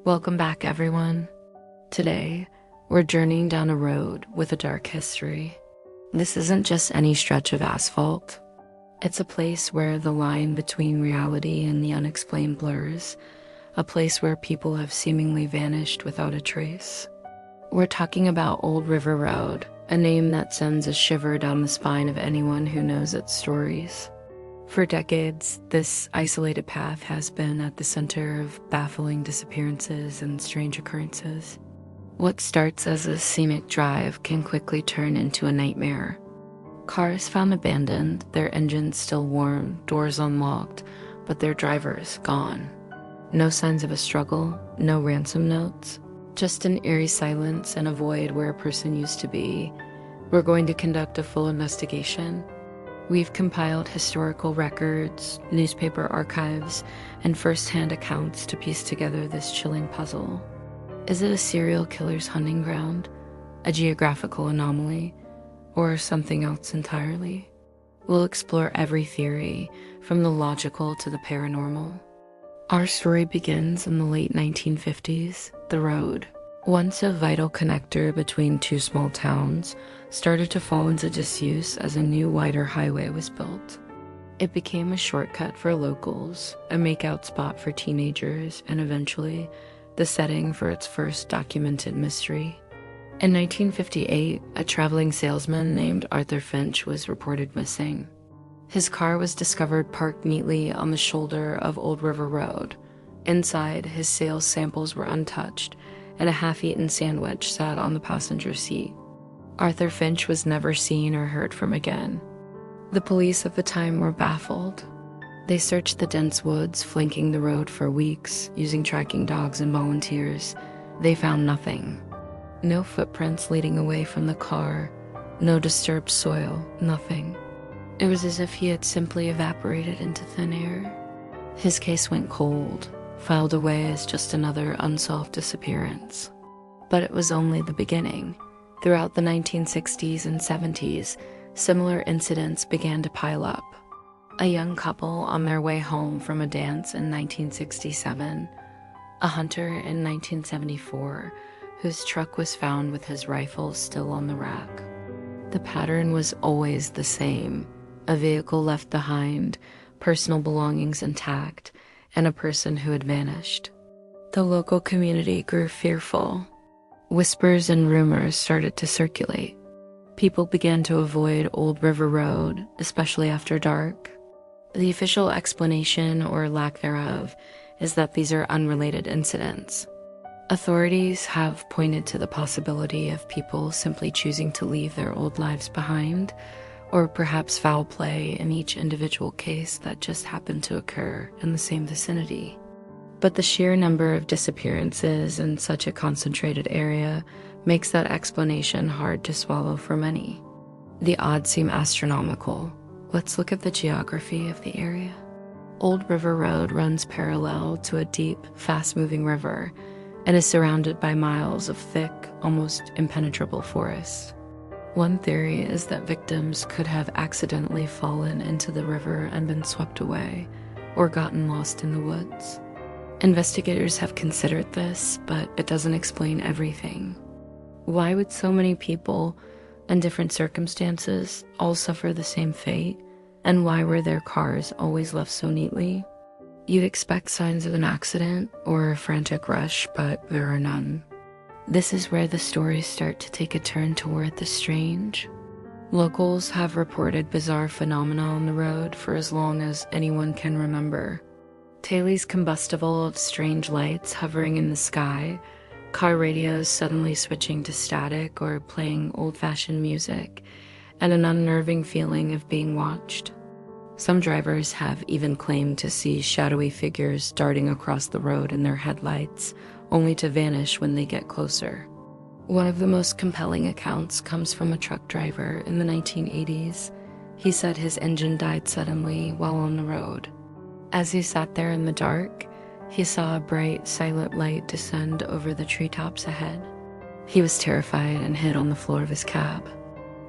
Welcome back, everyone. Today, we're journeying down a road with a dark history. This isn't just any stretch of asphalt. It's a place where the line between reality and the unexplained blurs, a place where people have seemingly vanished without a trace. We're talking about Old River Road, a name that sends a shiver down the spine of anyone who knows its stories. For decades, this isolated path has been at the center of baffling disappearances and strange occurrences. What starts as a scenic drive can quickly turn into a nightmare. Cars found abandoned, their engines still warm, doors unlocked, but their drivers gone. No signs of a struggle, no ransom notes, just an eerie silence and a void where a person used to be. We're going to conduct a full investigation. We've compiled historical records, newspaper archives, and first-hand accounts to piece together this chilling puzzle. Is it a serial killer's hunting ground, a geographical anomaly, or something else entirely? We'll explore every theory, from the logical to the paranormal. Our story begins in the late 1950s. The road, once a vital connector between two small towns, started to fall into disuse as a new, wider highway was built. It became a shortcut for locals, a makeout spot for teenagers, and eventually, the setting for its first documented mystery. In 1958, a traveling salesman named Arthur Finch was reported missing. His car was discovered parked neatly on the shoulder of Old River Road. Inside, his sales samples were untouched, and a half-eaten sandwich sat on the passenger seat. Arthur Finch was never seen or heard from again. The police of the time were baffled. They searched the dense woods flanking the road for weeks, using tracking dogs and volunteers. They found nothing. No footprints leading away from the car, no disturbed soil, nothing. It was as if he had simply evaporated into thin air. His case went cold, filed away as just another unsolved disappearance. But it was only the beginning. Throughout the 1960s and 70s, similar incidents began to pile up. A young couple on their way home from a dance in 1967, a hunter in 1974, whose truck was found with his rifle still on the rack. The pattern was always the same: a vehicle left behind, personal belongings intact, and a person who had vanished. The local community grew fearful. Whispers and rumors started to circulate. People began to avoid Old River Road, especially after dark. The official explanation, or lack thereof, is that these are unrelated incidents. Authorities have pointed to the possibility of people simply choosing to leave their old lives behind, or perhaps foul play in each individual case that just happened to occur in the same vicinity. But the sheer number of disappearances in such a concentrated area makes that explanation hard to swallow for many. The odds seem astronomical. Let's look at the geography of the area. Old River Road runs parallel to a deep, fast-moving river and is surrounded by miles of thick, almost impenetrable forests. One theory is that victims could have accidentally fallen into the river and been swept away, or gotten lost in the woods. Investigators have considered this, but it doesn't explain everything. Why would so many people, in different circumstances, all suffer the same fate? And why were their cars always left so neatly? You'd expect signs of an accident or a frantic rush, but there are none. This is where the stories start to take a turn toward the strange. Locals have reported bizarre phenomena on the road for as long as anyone can remember. Daily combustible of strange lights hovering in the sky, car radios suddenly switching to static or playing old-fashioned music, and an unnerving feeling of being watched. Some drivers have even claimed to see shadowy figures darting across the road in their headlights, only to vanish when they get closer. One of the most compelling accounts comes from a truck driver in the 1980s. He said his engine died suddenly while on the road. As he sat there in the dark, he saw a bright, silent light descend over the treetops ahead. He was terrified and hid on the floor of his cab.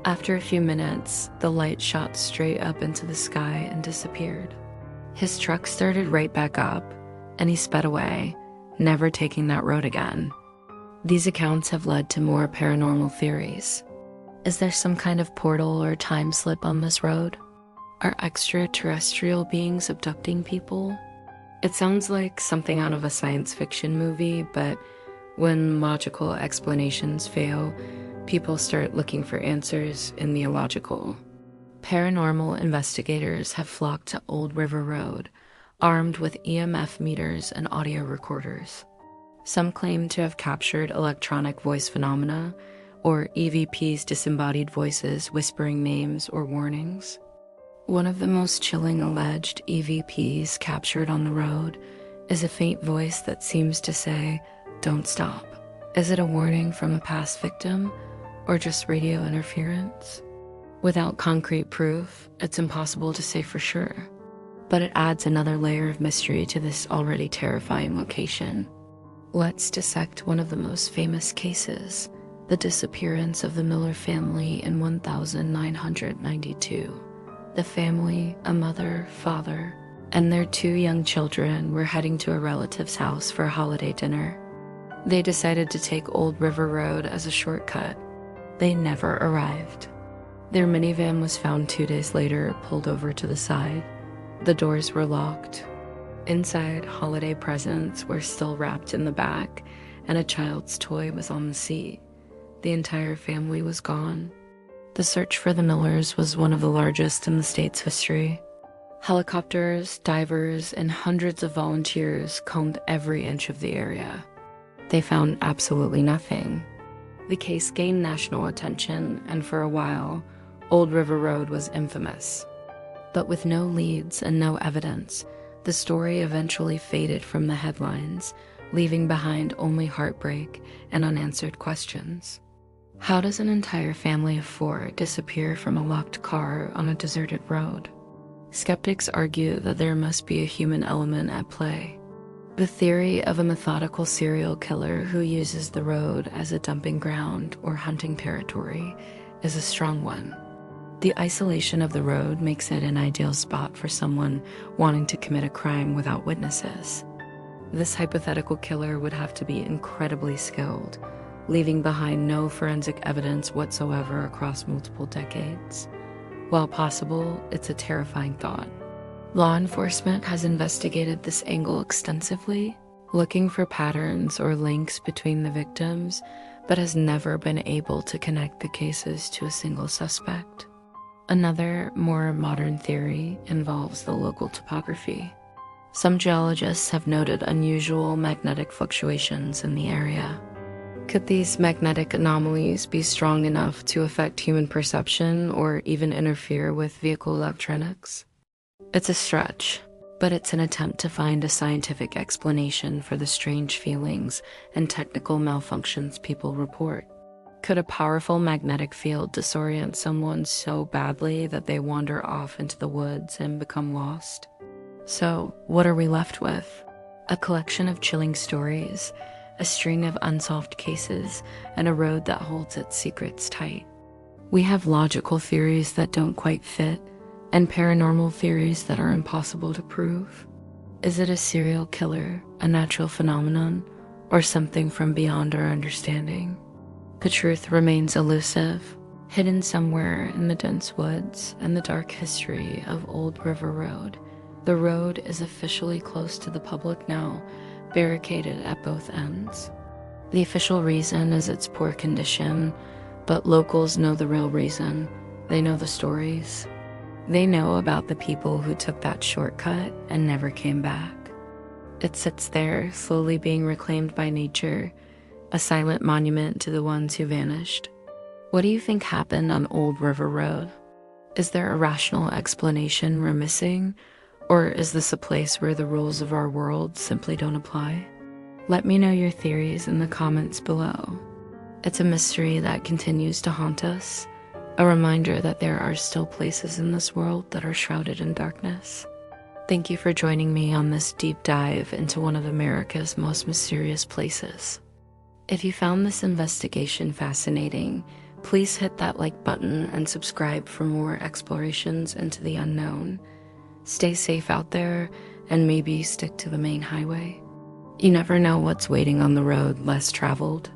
After a few minutes, the light shot straight up into the sky and disappeared. His truck started right back up, and he sped away, never taking that road again. These accounts have led to more paranormal theories. Is there some kind of portal or time slip on this road? Are extraterrestrial beings abducting people? It sounds like something out of a science fiction movie, but when logical explanations fail, people start looking for answers in the illogical. Paranormal investigators have flocked to Old River Road, armed with EMF meters and audio recorders. Some claim to have captured electronic voice phenomena, or EVPs, disembodied voices whispering names or warnings. One of the most chilling alleged EVPs captured on the road is a faint voice that seems to say, "Don't stop." Is it a warning from a past victim, or just radio interference? Without concrete proof, it's impossible to say for sure, but it adds another layer of mystery to this already terrifying location. Let's dissect one of the most famous cases, the disappearance of the Miller family in 1992. The family, a mother, father, and their 2 young children were heading to a relative's house for a holiday dinner. They decided to take Old River Road as a shortcut. They never arrived. Their minivan was found 2 days later, pulled over to the side. The doors were locked. Inside, holiday presents were still wrapped in the back, and a child's toy was on the seat. The entire family was gone. The search for the Millers was one of the largest in the state's history. Helicopters, divers, and hundreds of volunteers combed every inch of the area. They found absolutely nothing. The case gained national attention, and for a while, Old River Road was infamous. But with no leads and no evidence, the story eventually faded from the headlines, leaving behind only heartbreak and unanswered questions. How does an entire family of 4 disappear from a locked car on a deserted road? Skeptics argue that there must be a human element at play. The theory of a methodical serial killer who uses the road as a dumping ground or hunting territory is a strong one. The isolation of the road makes it an ideal spot for someone wanting to commit a crime without witnesses. This hypothetical killer would have to be incredibly skilled, leaving behind no forensic evidence whatsoever across multiple decades. While possible, it's a terrifying thought. Law enforcement has investigated this angle extensively, looking for patterns or links between the victims, but has never been able to connect the cases to a single suspect. Another, more modern theory involves the local topography. Some geologists have noted unusual magnetic fluctuations in the area. Could these magnetic anomalies be strong enough to affect human perception or even interfere with vehicle electronics? It's a stretch, but it's an attempt to find a scientific explanation for the strange feelings and technical malfunctions people report. Could a powerful magnetic field disorient someone so badly that they wander off into the woods and become lost? So, what are we left with? A collection of chilling stories, a string of unsolved cases, and a road that holds its secrets tight. We have logical theories that don't quite fit, and paranormal theories that are impossible to prove. Is it a serial killer, a natural phenomenon, or something from beyond our understanding? The truth remains elusive, hidden somewhere in the dense woods and the dark history of Old River Road. The road is officially closed to the public now, barricaded at both ends. The official reason is its poor condition, but locals know the real reason. They know the stories. They know about the people who took that shortcut and never came back. It sits there, slowly being reclaimed by nature, a silent monument to the ones who vanished. What do you think happened on Old River Road? Is there a rational explanation we're missing? Or is this a place where the rules of our world simply don't apply? Let me know your theories in the comments below. It's a mystery that continues to haunt us, a reminder that there are still places in this world that are shrouded in darkness. Thank you for joining me on this deep dive into one of America's most mysterious places. If you found this investigation fascinating, please hit that like button and subscribe for more explorations into the unknown. Stay safe out there, and maybe stick to the main highway. You never know what's waiting on the road less traveled.